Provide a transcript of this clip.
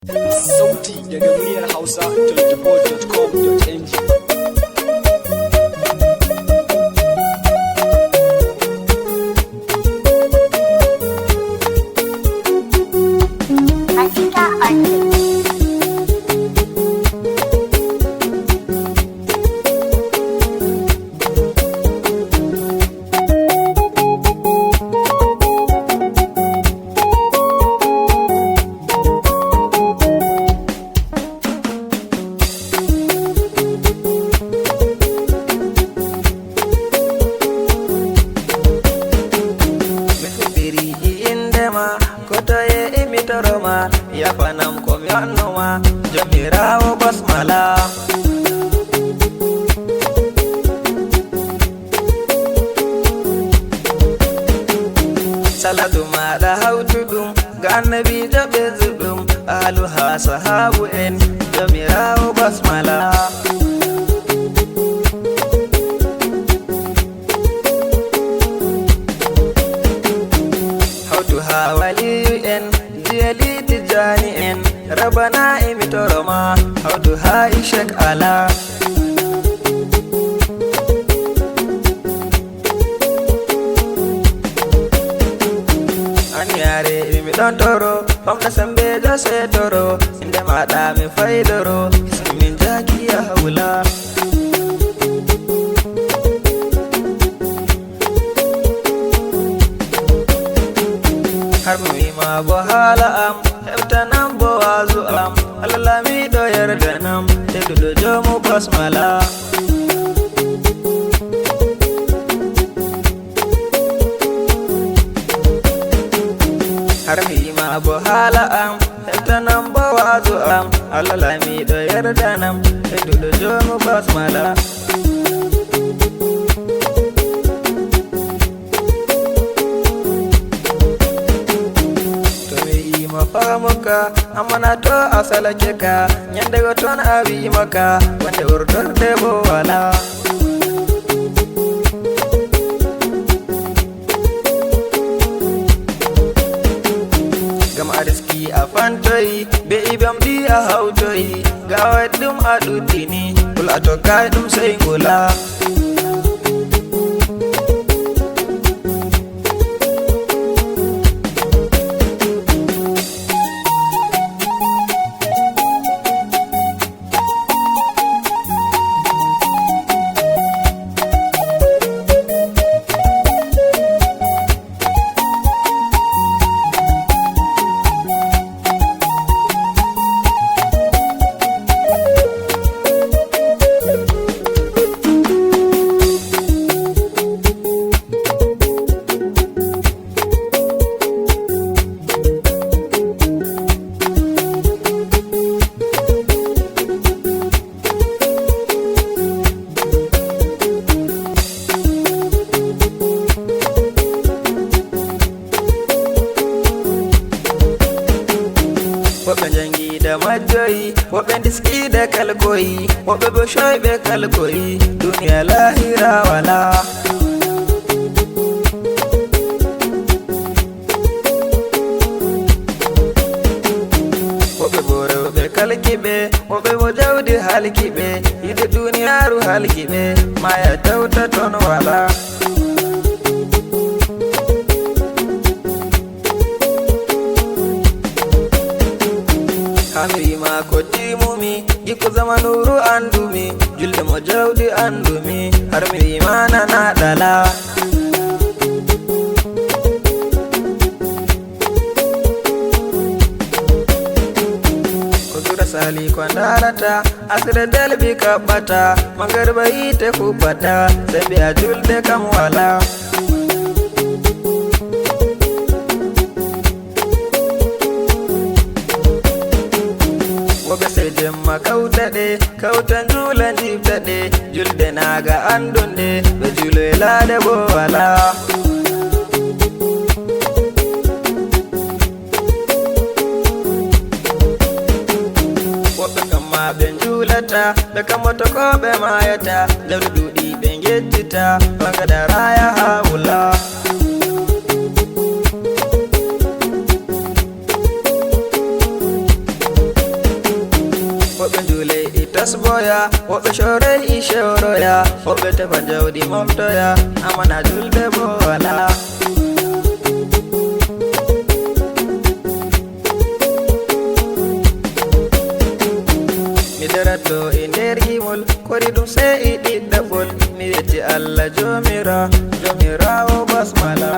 Sauti daga muryar Hausa.com.ng. Masika Artist. Kotoye imitoroma yafanam komyanoma jomirawo basmala salatu mada hautudum gannabi jabe zudum aluha sahabu en jomirawo basmala waliyu en jiyali tijani en rabana imitoroma hautu ha ishek ala an yare imi don toro famna sambe jose toro inde mada mi faidoro ismin jaki ya haula har mu yi ma bohala am hefta nan bo wazu am alalami do yarda nam te dudo jomu basmala har mu yi ma bohala am hefta nan bo wazu am alalami do yarda nam te dudo jomu basmala mafamuka amana to asalake ka nyande go ton abi maka wande urdor de bo wala gam adiski afantoi be ibam di a hautoi gawadum adutini kula to kai dum sai ngula woɓe jangi da majjoyi woɓe diski da kalkoyi woɓe bo shoyɓe kalkoyi duniya lahira wala woɓe bo rewɓe kalkiɓe woɓe bo jawdi halkiɓe yiɗe duniyaru halkiɓe maya tawta ton wala hamiri ma ko timumi gikku zamanuru andumi julde mo jawdi andumi har mi imana na dala ko dura sali ko ndarata asre delbi kabbata magarba yite kubata sembe a julde kam wala woɓe seydemma kawtaɗe kawtan juulan jiftaɗe julde naga andunde ɓe juuloy laade bo wala woɓɓe kamma ɓe juulata ɓe kammoto ko ɓe mayata lewru duuɗi ɓe gettita bangada raya ha wula tasboya woɓɓe coray i cewroya woɓɓe tefa jawdi moftoya amana julde bo wala mi deratɗo e nder yimol kori ɗum sey i ɗiɗɗafol mi yetti Allah jomirawo basmala